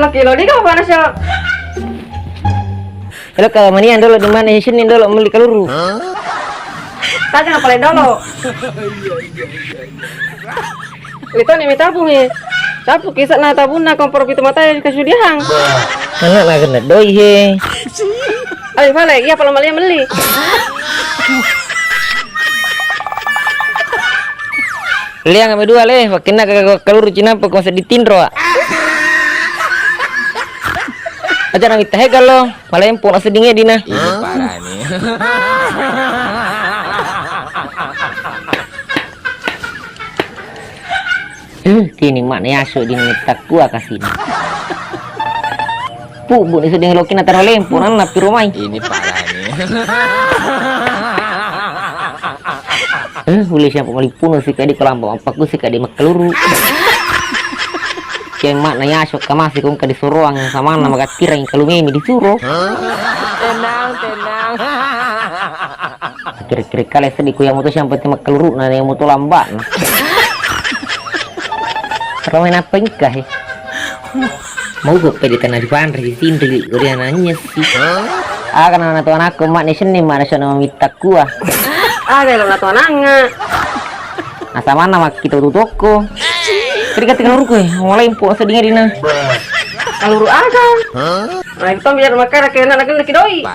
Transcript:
3 kilo di kau panas ya. Kalau kalau manian dulu di mana sini dulu beli kaluru. Tadi ngapain dulu? Itu nih tabung ya. Sapu kisah na tabung na kompor itu mata yang kasih dia hang. Mana nak kena doi he. Ayo balik, iya kalau malia beli. Liang kami dua leh, kena kaluru Cina apa kau sedih tindro. Aja nang kita hegal lo, malah yang pun sedingnya dina. Ini parah nih. Kini makna aso di tak gua kasih. Bu ni sedang lokin antara lempuran napi rumah. Ini parah nih. Boleh siapa kali puno sih kadi kelambang ampaku sih kadi makeluru. Kayak makna aso kamasi kong kadi suruang sama nama katirang kalau memi disuruh. Tenang. Kira-kira kali sedih ku yang mutus yang penting makeluru nah yang mutu lambat. Ramen apa ingkah ya? Mau gue pedi tanah di pantai di sini udah nanya sih. Karena anak tuan aku mak nih seni mana sana minta kuah. Ada lo nato nanga. Nah sama nama kita tuh toko. Ketika kaluru gue mulai impor sedingnya dina. Kaluru ada. Nah itu biar makan kena lagi doi.